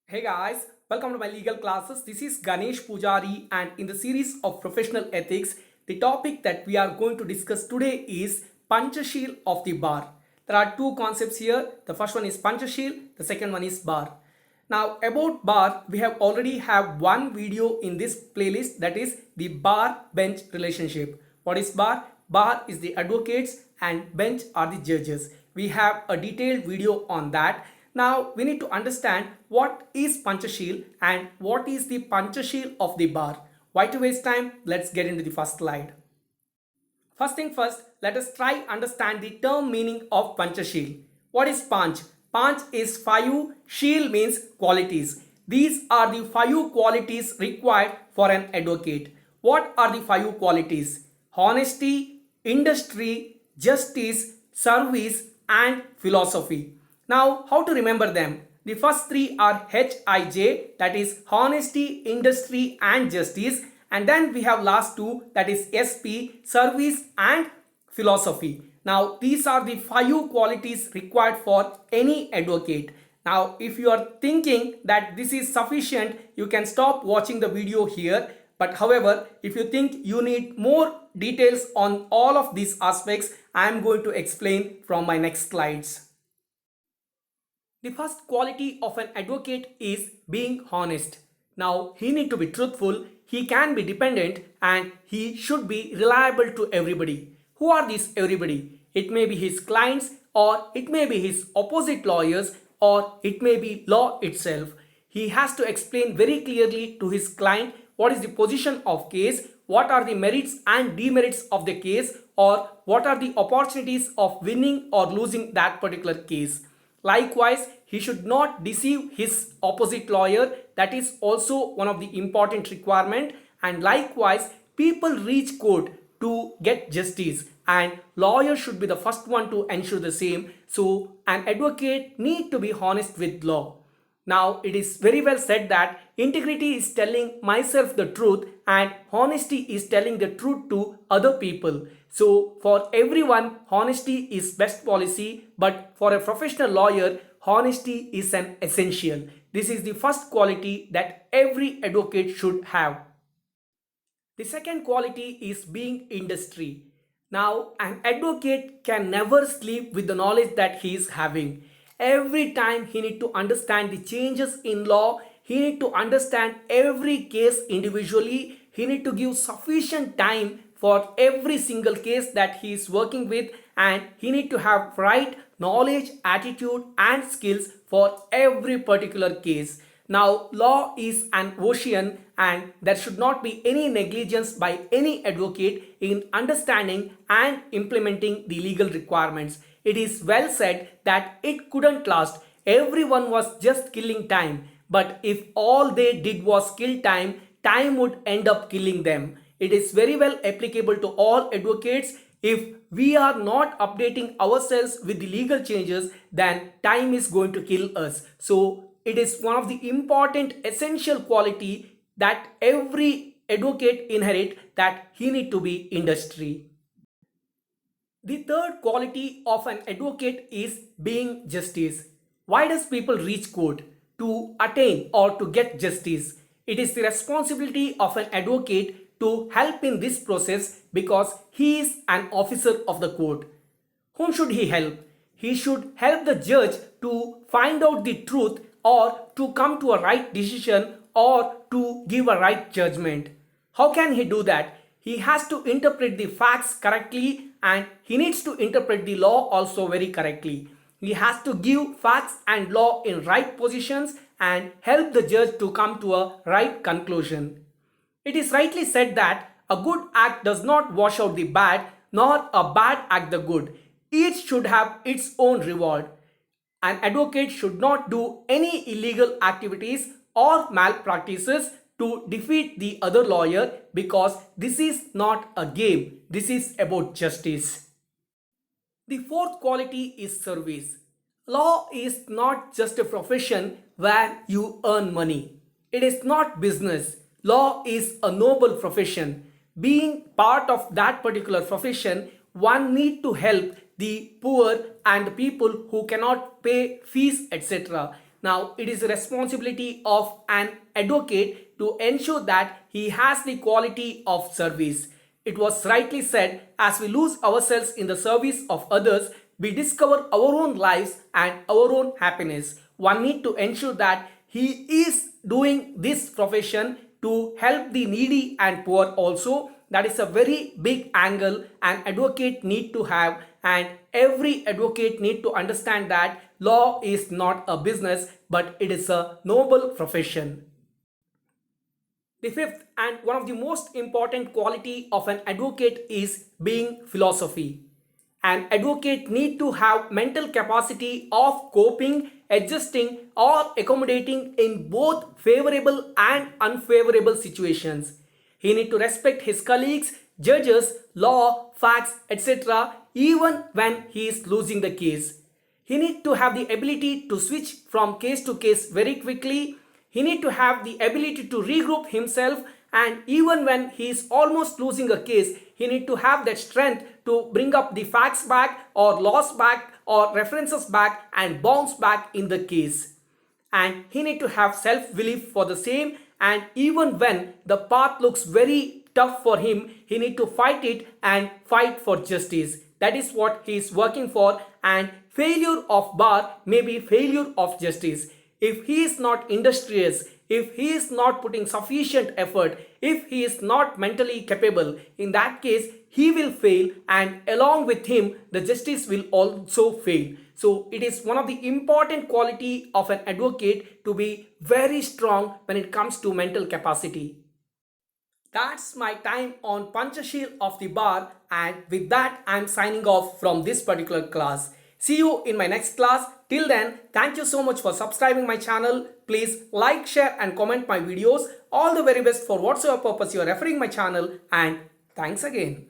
Hey guys, welcome to my legal classes. This is Ganesh Pujari, and in the series of professional ethics, the topic that we are going to discuss today is Panchsheel of the bar. There are two concepts here. The first one is Panchsheel, the second one is bar. Now about bar, we have already have one video in this playlist, that is the bar bench relationship. What is bar? Bar is the advocates and bench are the judges. We have a detailed video on that. Now we need to understand what is Panchsheel and what is the Panchsheel of the bar. Why to waste time? Let's get into the first slide. First thing first, let us try understand the term meaning of Panchsheel. What is Panch? Panch is five, Sheel means qualities. These are the five qualities required for an advocate. What are the five qualities? Honesty, industry, justice, service and philosophy. Now, how to remember them? The first three are HIJ, that is honesty, industry and justice, and then we have last two, that is SP, service and philosophy. Now, these are the five qualities required for any advocate. Now, if you are thinking that this is sufficient, you can stop watching the video here. But however, if you think you need more details on all of these aspects, I am going to explain from my next slides. The first quality of an advocate is being honest. Now, he need to be truthful, he can be dependent and he should be reliable to everybody. Who are these everybody? It may be his clients or it may be his opposite lawyers or it may be law itself. He has to explain very clearly to his client what is the position of case, what are the merits and demerits of the case, or what are the opportunities of winning or losing that particular case. Likewise, he should not deceive his opposite lawyer. That is also one of the important requirement. And likewise, people reach court to get justice and lawyer should be the first one to ensure the same. So an advocate need to be honest with law. Now it is very well said that integrity is telling myself the truth and honesty is telling the truth to other people. So for everyone, honesty is best policy, but for a professional lawyer, honesty is an essential. This is the first quality that every advocate should have. The second quality is being industry. Now, an advocate can never sleep with the knowledge that he is having. Every time he need to understand the changes in law, he need to understand every case individually, he need to give sufficient time for every single case that he is working with, and he need to have right knowledge, attitude and skills for every particular case. Now, law is an ocean and there should not be any negligence by any advocate in understanding and implementing the legal requirements. It is well said that it couldn't last. Everyone was just killing time. But if all they did was kill time, time would end up killing them. It is very well applicable to all advocates. If we are not updating ourselves with the legal changes, then time is going to kill us. So it is one of the important essential quality that every advocate inherit, that he need to be industry. The third quality of an advocate is being justice. Why does people reach court? To attain or to get justice. It is the responsibility of an advocate to help in this process because he is an officer of the court. Whom should he help? He should help the judge to find out the truth or to come to a right decision or to give a right judgment. How can he do that? He has to interpret the facts correctly and he needs to interpret the law also very correctly. He has to give facts and law in right positions and help the judge to come to a right conclusion. It is rightly said that a good act does not wash out the bad, nor a bad act the good. Each should have its own reward. An advocate should not do any illegal activities or malpractices to defeat the other lawyer, because this is not a game. This is about justice. The fourth quality is service. Law is not just a profession where you earn money. It is not business. Law is a noble profession. Being part of that particular profession, one need to help the poor and the people who cannot pay fees, etc. Now, it is the responsibility of an advocate to ensure that he has the quality of service. It was rightly said, as we lose ourselves in the service of others, we discover our own lives and our own happiness. One need to ensure that he is doing this profession to help the needy and poor also. That is a very big angle an advocate need to have, and every advocate need to understand that law is not a business but it is a noble profession. The fifth and one of the most important quality of an advocate is being philosophy. An advocate need to have mental capacity of coping, adjusting or accommodating in both favorable and unfavorable situations. He need to respect his colleagues, judges, law, facts, etc. even when he is losing the case. He need to have the ability to switch from case to case very quickly. He need to have the ability to regroup himself, and even when he is almost losing a case, he need to have that strength to bring up the facts back or laws back or references back and bounce back in the case. And he need to have self-belief for the same, and even when the path looks very tough for him, he need to fight it and fight for justice. That is what he is working for, and failure of bar may be failure of justice. If he is not industrious, if he is not putting sufficient effort, if he is not mentally capable, in that case he will fail, and along with him the justice will also fail. So it is one of the important quality of an advocate to be very strong when it comes to mental capacity. That's my time on Panchsheel of the bar, and with that I am signing off from this particular class. See you in my next class. Till then, thank you so much for subscribing my channel. Please like, share and comment my videos. All the very best for whatsoever purpose you are referring my channel, and thanks again.